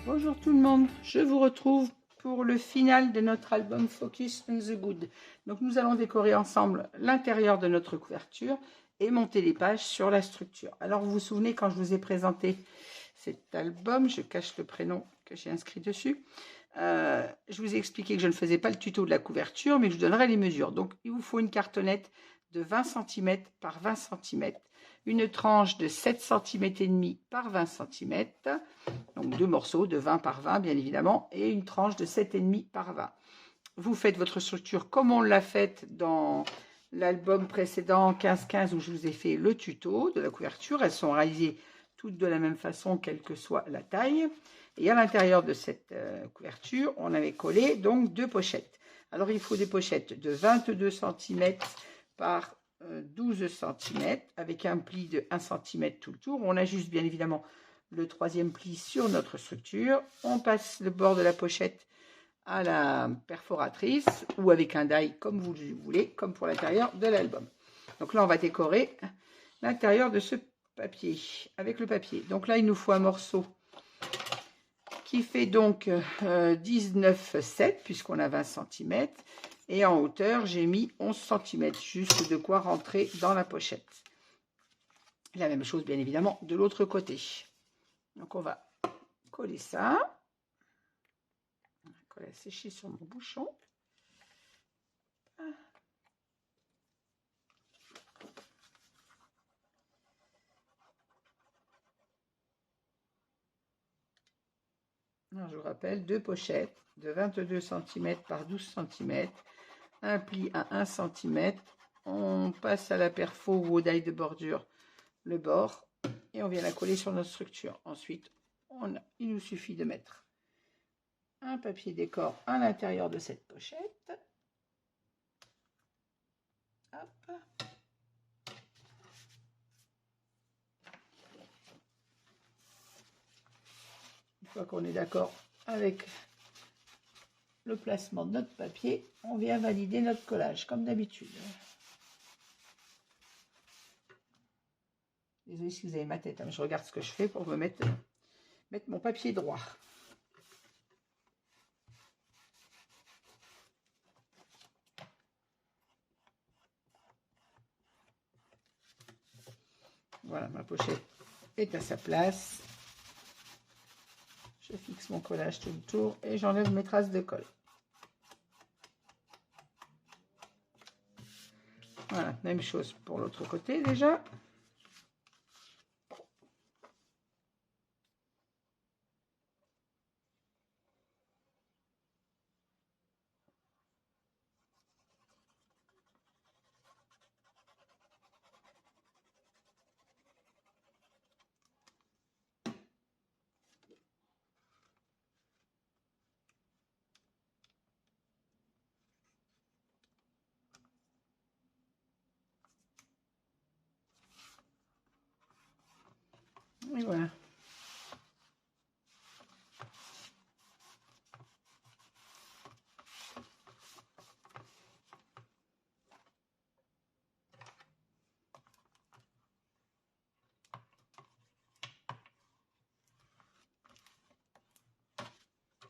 Bonjour tout le monde, je vous retrouve pour le final de notre album Focus on the Good. Donc nous allons décorer ensemble l'intérieur de notre couverture et monter les pages sur la structure. Alors vous vous souvenez quand je vous ai présenté cet album, je cache le prénom que j'ai inscrit dessus, je vous ai expliqué que je ne faisais pas le tuto de la couverture mais que je donnerai les mesures. Donc il vous faut une cartonnette de 20 cm par 20 cm, une tranche de 7 cm et demi par 20 cm, donc deux morceaux de 20 par 20 bien évidemment, et une tranche de 7,5 par 20. Vous faites votre structure comme on l'a faite dans l'album précédent 15-15 où je vous ai fait le tuto de la couverture. Elles sont réalisées toutes de la même façon, quelle que soit la taille. Et à l'intérieur de cette couverture, on avait collé donc deux pochettes. Alors il faut des pochettes de 22 cm par 12 cm avec un pli de 1 cm tout le tour. On ajuste bien évidemment le troisième pli sur notre structure. On passe le bord de la pochette à la perforatrice ou avec un die comme vous le voulez, comme pour l'intérieur de l'album. Donc là, on va décorer l'intérieur de ce papier avec le papier. Donc là, il nous faut un morceau qui fait donc 19,7 puisqu'on a 20 cm. Et en hauteur, j'ai mis 11 cm, juste de quoi rentrer dans la pochette. La même chose, bien évidemment, de l'autre côté. Donc, on va coller ça. On va coller à sécher sur mon bouchon. Alors, je vous rappelle, deux pochettes de 22 cm par 12 cm, un pli à 1 cm. On passe à la perfo ou au die de bordure le bord et on vient la coller sur notre structure. Ensuite, il nous suffit de mettre un papier décor à l'intérieur de cette pochette. Hop. Une fois qu'on est d'accord avec le placement de notre papier, on vient valider notre collage comme d'habitude. Désolée si vous avez ma tête, hein, je regarde ce que je fais pour me mettre mon papier droit. Voilà, ma pochette est à sa place. Je fixe mon collage tout le tour et j'enlève mes traces de colle. Voilà, même chose pour l'autre côté déjà. Et voilà.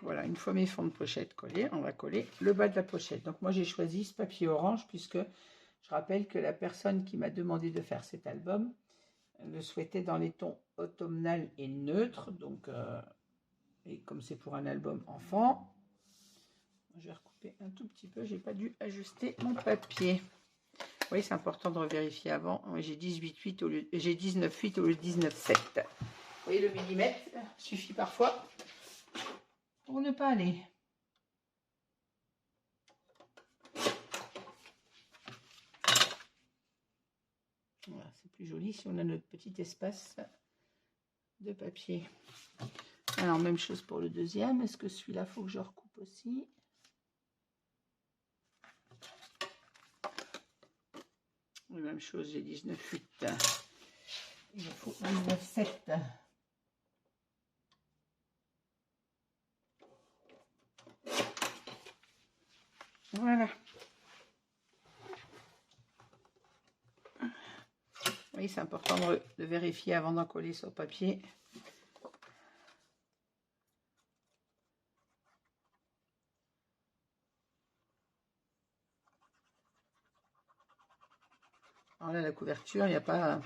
Voilà, une fois mes fonds de pochette collés, on va coller le bas de la pochette. Donc moi j'ai choisi ce papier orange puisque je rappelle que la personne qui m'a demandé de faire cet album le souhaitait dans les tons automnal et neutre. Donc, et comme c'est pour un album enfant, je vais recouper un tout petit peu. J'ai pas dû ajuster mon papier. Oui, c'est important de revérifier avant. J'ai 18,8 au lieu, j'ai 19,8 au lieu de 19,7. Vous voyez, le millimètre suffit parfois pour ne pas aller. Voilà, c'est plus joli si on a notre petit espace de papier. Alors, même chose pour le deuxième. Est-ce que celui-là, faut que je recoupe aussi? Même chose, j'ai 19,8. Il me faut 19,7. Voilà. Oui, c'est important de vérifier avant d'en coller sur le papier. Alors là, la couverture, il n'y a pas...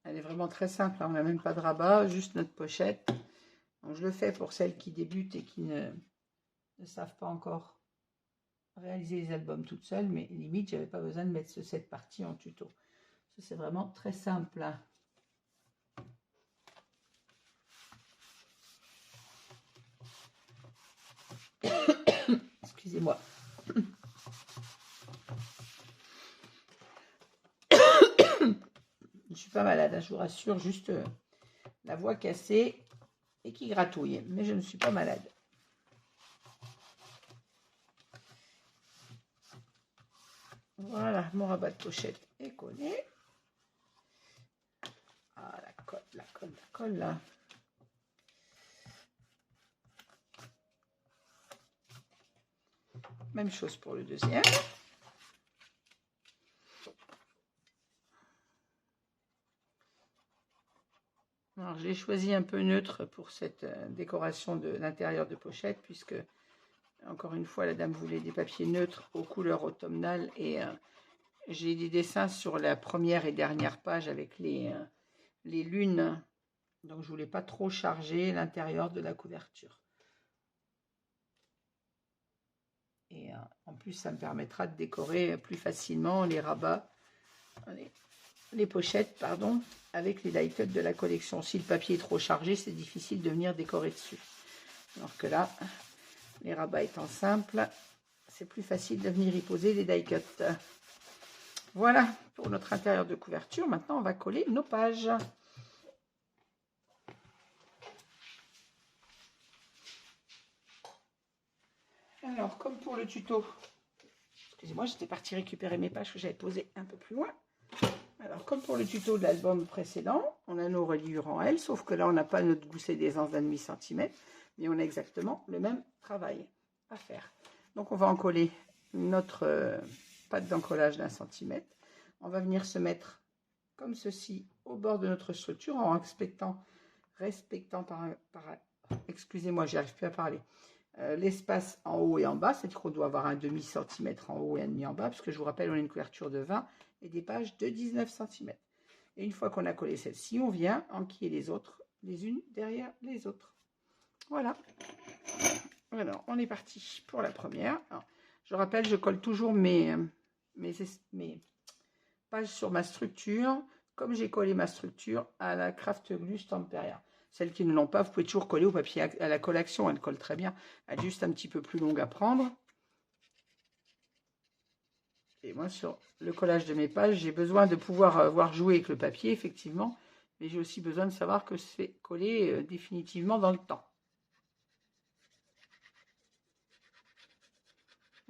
Elle est vraiment très simple, hein. On n'a même pas de rabat, juste notre pochette. Donc, je le fais pour celles qui débutent et qui ne savent pas encore réaliser les albums toutes seules, mais limite, j'avais pas besoin de mettre cette partie en tuto. C'est vraiment très simple, hein. Excusez-moi. Je suis pas malade, hein, je vous rassure, juste la voix cassée et qui gratouille, mais je ne suis pas malade. Voilà, mon rabat de pochette est collé. Ah, la colle, là. Même chose pour le deuxième. Alors, j'ai choisi un peu neutre pour cette décoration de l'intérieur de pochette, puisque, encore une fois, la dame voulait des papiers neutres aux couleurs automnales, et j'ai des dessins sur la première et dernière page avec les lunes, donc je voulais pas trop charger l'intérieur de la couverture. Et en plus, ça me permettra de décorer plus facilement les rabats, les pochettes, pardon, avec les die cuts de la collection. Si le papier est trop chargé, c'est difficile de venir décorer dessus. Alors que là, les rabats étant simples, c'est plus facile de venir y poser les die cuts. Voilà pour notre intérieur de couverture. Maintenant, on va coller nos pages. Alors, comme pour le tuto, excusez-moi, j'étais partie récupérer mes pages que j'avais posées un peu plus loin. Alors, comme pour le tuto de l'album précédent, on a nos reliures en L, sauf que là, on n'a pas notre gousset d'aisance d'1,5 cm, mais on a exactement le même travail à faire. Donc, on va en coller notre pâte d'encollage d'1 cm. On va venir se mettre comme ceci au bord de notre structure en respectant excusez-moi, j'y arrive plus à parler. L'espace en haut et en bas, c'est-à-dire qu'on doit avoir un demi-centimètre en haut et un demi en bas, parce que je vous rappelle, on a une couverture de 20 et des pages de 19 cm. Et une fois qu'on a collé celle-ci, on vient enquiller les autres, les unes derrière les autres. Voilà. Alors, on est parti pour la première. Alors, je rappelle, je colle toujours mes pages sur ma structure, comme j'ai collé ma structure à la Craft Glue Stamperia. Celles qui ne l'ont pas, vous pouvez toujours coller au papier à la colle action, elle colle très bien. Elle est juste un petit peu plus longue à prendre. Et moi, sur le collage de mes pages, j'ai besoin de pouvoir voir jouer avec le papier, effectivement. Mais j'ai aussi besoin de savoir que c'est collé définitivement dans le temps.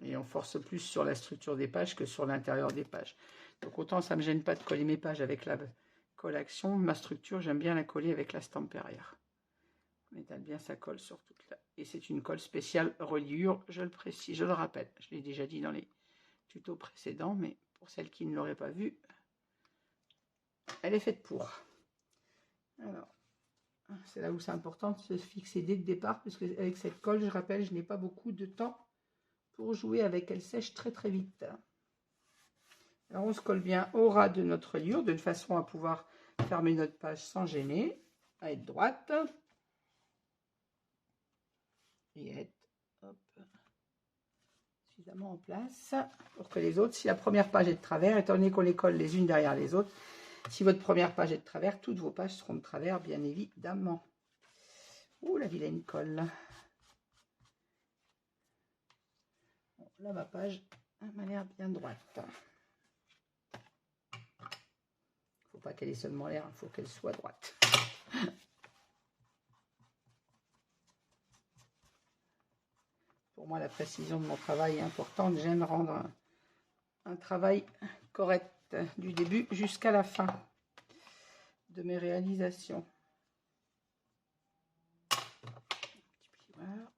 Et on force plus sur la structure des pages que sur l'intérieur des pages. Donc autant ça ne me gêne pas de coller mes pages avec la colle action, ma structure, j'aime bien la coller avec la Stamperia. On étale bien sa colle sur toute là. Et c'est une colle spéciale reliure, je le précise, je le rappelle. Je l'ai déjà dit dans les tutos précédents, mais pour celles qui ne l'auraient pas vu, elle est faite pour. Alors, c'est là où c'est important de se fixer dès le départ, puisque avec cette colle, je rappelle, je n'ai pas beaucoup de temps pour jouer avec, elle sèche très très vite. Alors on se colle bien au ras de notre reliure, de façon à pouvoir fermer notre page sans gêner, à être droite. Et être suffisamment en place pour que les autres, si la première page est de travers, étant donné qu'on les colle les unes derrière les autres, si votre première page est de travers, toutes vos pages seront de travers, bien évidemment. Ouh, la vilaine colle. Bon, là, ma page m'a l'air bien droite. Faut pas qu'elle ait seulement l'air, il faut qu'elle soit droite. Pour moi, la précision de mon travail est importante. J'aime rendre un travail correct du début jusqu'à la fin de mes réalisations. Voilà.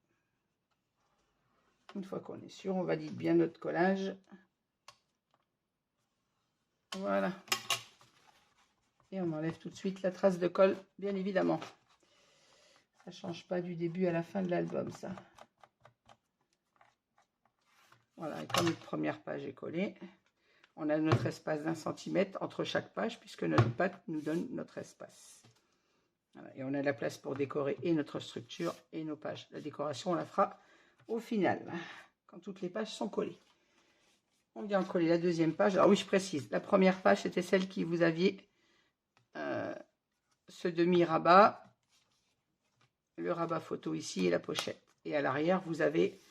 Une fois qu'on est sûr, on valide bien notre collage. Voilà. Et on enlève tout de suite la trace de colle, bien évidemment. Ça ne change pas du début à la fin de l'album, ça. Voilà, et comme notre première page est collée, on a notre espace d'1 centimètre entre chaque page, puisque notre pâte nous donne notre espace. Voilà, et on a la place pour décorer et notre structure et nos pages. La décoration, on la fera au final, quand toutes les pages sont collées. On vient coller la deuxième page. Alors oui, je précise, la première page, c'était celle qui vous aviez ce demi-rabat, le rabat photo ici et la pochette. Et à l'arrière, vous avez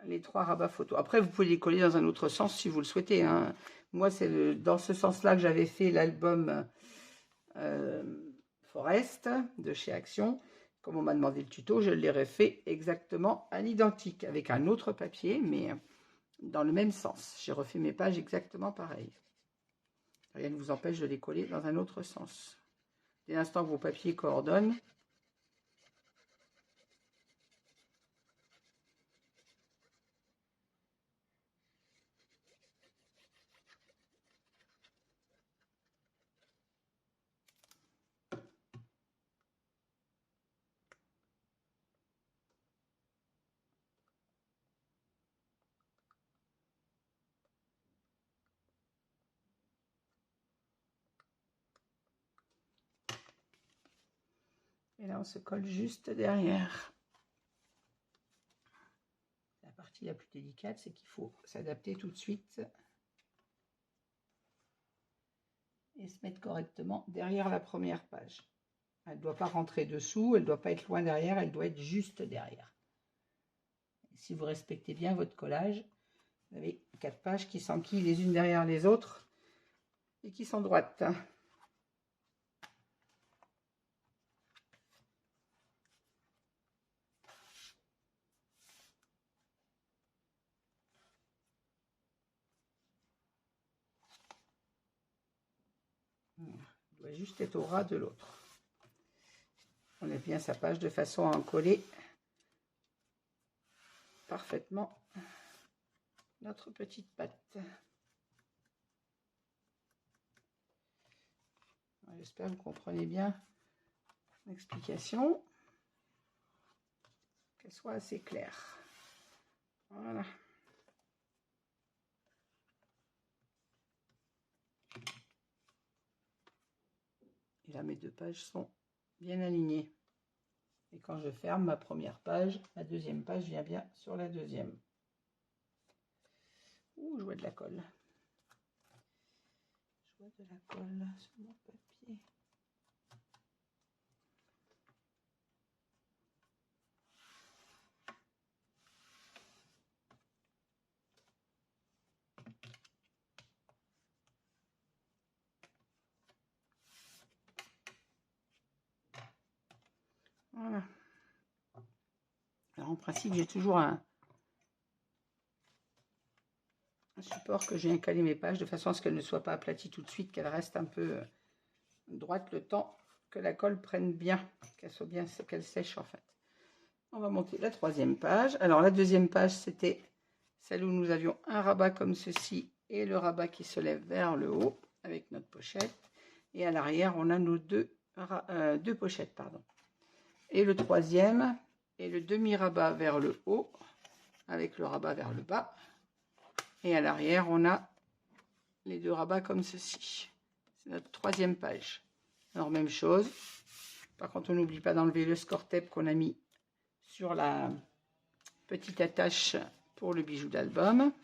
les 3 rabats photo. Après, vous pouvez les coller dans un autre sens si vous le souhaitez, hein. Moi, c'est dans ce sens-là que j'avais fait l'album Forest de chez Action. Comme on m'a demandé le tuto, je l'ai refait exactement à l'identique, avec un autre papier, mais dans le même sens. J'ai refait mes pages exactement pareil. Rien ne vous empêche de les coller dans un autre sens. Dès l'instant que vos papiers coordonnent, et là on se colle juste derrière. La partie la plus délicate, c'est qu'il faut s'adapter tout de suite et se mettre correctement derrière la première page. Elle ne doit pas rentrer dessous, elle ne doit pas être loin derrière, elle doit être juste derrière. Et si vous respectez bien votre collage, vous avez 4 pages qui s'enquillent les unes derrière les autres et qui sont droites. Il doit juste être au ras de l'autre. On lève bien sa page de façon à en coller parfaitement notre petite pâte. J'espère que vous comprenez bien l'explication, qu'elle soit assez claire. Voilà. Et là, mes 2 pages sont bien alignées. Et quand je ferme ma première page, la deuxième page vient bien sur la deuxième. Ouh, je vois de la colle. Je vois de la colle sur mon papier. Voilà. Alors en principe, j'ai toujours un support que je viens caler mes pages de façon à ce qu'elles ne soient pas aplaties tout de suite, qu'elles restent un peu droites le temps que la colle prenne bien, qu'elle soit bien, qu'elle sèche en fait. On va monter la 3e page. Alors la 2e page, c'était celle où nous avions un rabat comme ceci et le rabat qui se lève vers le haut avec notre pochette. Et à l'arrière, on a nos deux pochettes, pardon. Et le 3e est le demi-rabat vers le haut avec le rabat vers le bas. Et à l'arrière, on a les 2 rabats comme ceci. C'est notre 3e page. Alors, même chose. Par contre, on n'oublie pas d'enlever le score tape qu'on a mis sur la petite attache pour le bijou d'album.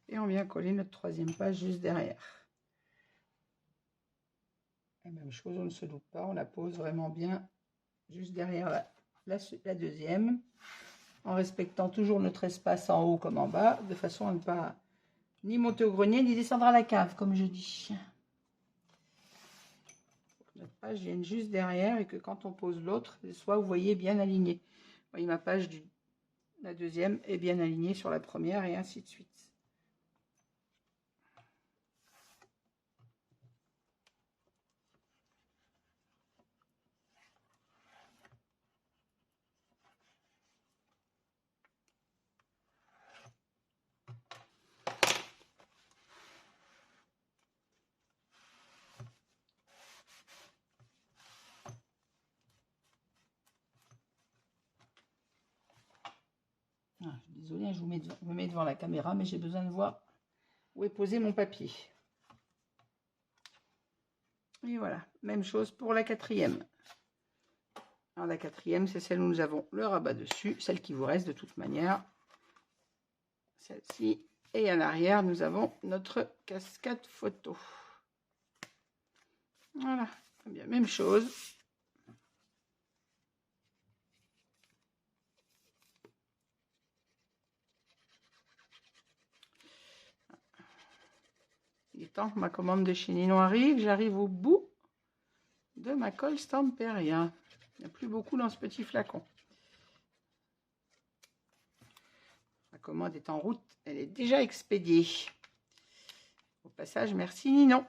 Et on vient coller notre 3e page juste derrière. La même chose, on ne se loupe pas, on la pose vraiment bien juste derrière la 2e, en respectant toujours notre espace en haut comme en bas, de façon à ne pas ni monter au grenier, ni descendre à la cave, comme je dis. Notre page vienne juste derrière et que quand on pose l'autre, soit vous voyez bien aligné. Vous voyez ma page la deuxième est bien alignée sur la première et ainsi de suite. Ah, désolée, je me mets devant la caméra, mais j'ai besoin de voir où est posé mon papier. Et voilà, même chose pour la quatrième. Alors la quatrième, c'est celle où nous avons le rabat dessus, celle qui vous reste de toute manière. Celle-ci. Et à l'arrière, nous avons notre cascade photo. Voilà, très bien, même chose. Il est temps que ma commande de chez Ninon arrive. J'arrive au bout de ma colle Stamperia. Il n'y a plus beaucoup dans ce petit flacon. La commande est en route. Elle est déjà expédiée. Au passage, merci Ninon.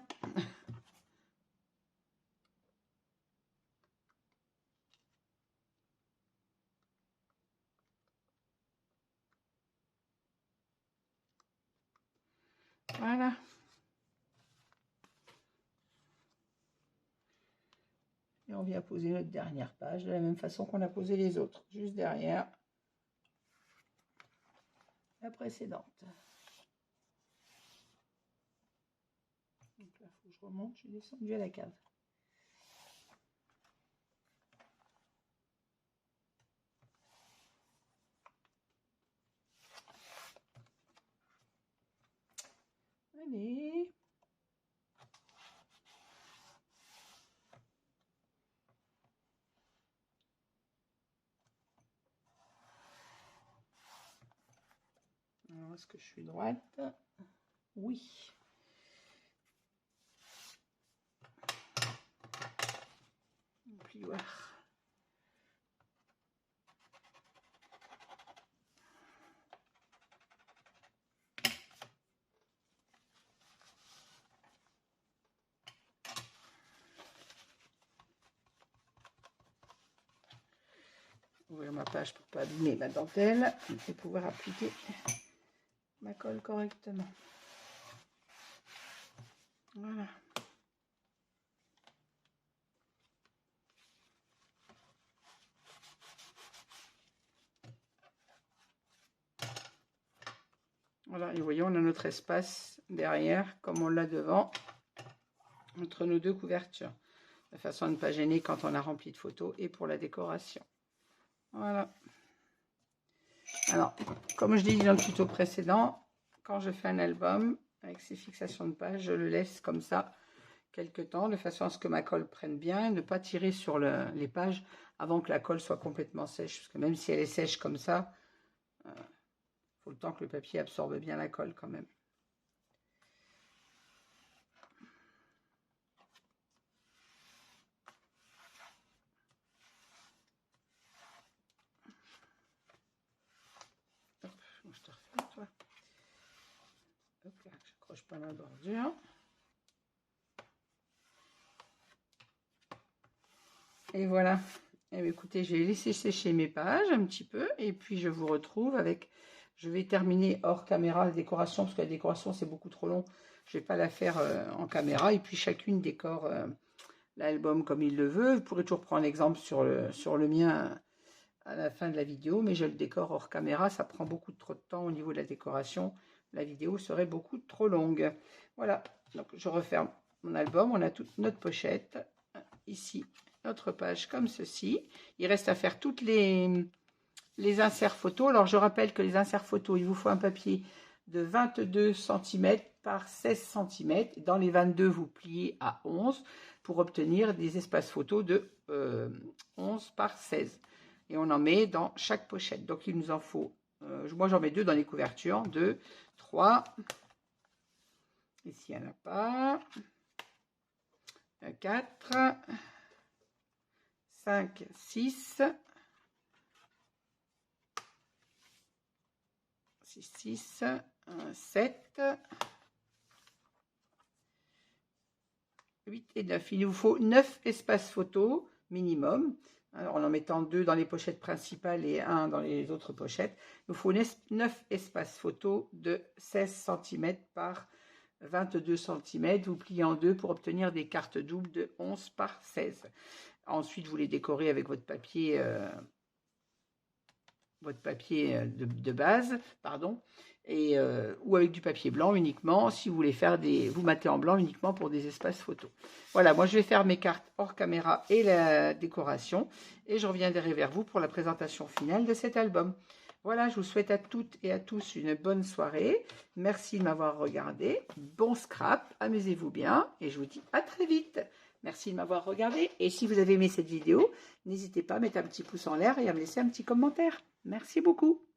Voilà. Et on vient poser notre dernière page de la même façon qu'on a posé les autres, juste derrière la précédente. Donc là, il faut que je remonte, je suis descendue à la cave. Allez. Alors, est-ce que je suis droite? Oui. Plioir. Ouvrir ma page pour ne pas abîmer ma dentelle et pouvoir appliquer ma colle correctement. Voilà. Voilà, et voyons, on a notre espace derrière, comme on l'a devant, entre nos deux couvertures, de façon à ne pas gêner quand on a rempli de photos et pour la décoration. Voilà. Alors, comme je l'ai dit dans le tuto précédent, quand je fais un album avec ces fixations de pages, je le laisse comme ça quelques temps, de façon à ce que ma colle prenne bien, ne pas tirer sur les pages avant que la colle soit complètement sèche, parce que même si elle est sèche comme ça, faut le temps que le papier absorbe bien la colle quand même. Hop, je te refais, toi. Hop là, j'accroche pas ma bordure. Et voilà. Et bien, écoutez, j'ai laissé sécher mes pages un petit peu, et puis je vous retrouve avec... Je vais terminer hors caméra la décoration, parce que la décoration, c'est beaucoup trop long. Je ne vais pas la faire en caméra. Et puis, chacune décore l'album comme il le veut. Vous pourrez toujours prendre l'exemple sur le mien à la fin de la vidéo. Mais je le décore hors caméra. Ça prend beaucoup trop de temps au niveau de la décoration. La vidéo serait beaucoup trop longue. Voilà. Donc, je referme mon album. On a toute notre pochette. Ici, notre page comme ceci. Il reste à faire toutes les inserts photos. Alors, je rappelle que les inserts photos, il vous faut un papier de 22 cm par 16 cm. Dans les 22, vous pliez à 11 pour obtenir des espaces photos de 11 par 16. Et on en met dans chaque pochette. Donc, il nous en faut, moi j'en mets 2 dans les couvertures. 2, 3. Ici, il n'y en a pas. 4, 5, 6. 6, 6, 7, 8 et 9. Il nous faut 9 espaces photos minimum. Alors, en mettant 2 dans les pochettes principales et 1 dans les autres pochettes. Il nous faut 9 espaces photos de 16 cm par 22 cm. Vous pliez en deux pour obtenir des cartes doubles de 11 par 16. Ensuite, vous les décorez avec votre papier de base, pardon, et, ou avec du papier blanc uniquement, si vous voulez faire vous matez en blanc uniquement pour des espaces photos. Voilà, moi je vais faire mes cartes hors caméra et la décoration, et je reviendrai vers vous pour la présentation finale de cet album. Voilà, je vous souhaite à toutes et à tous une bonne soirée. Merci de m'avoir regardé. Bon scrap, amusez-vous bien, et je vous dis à très vite. Merci de m'avoir regardé, et si vous avez aimé cette vidéo, n'hésitez pas à mettre un petit pouce en l'air et à me laisser un petit commentaire. Merci beaucoup.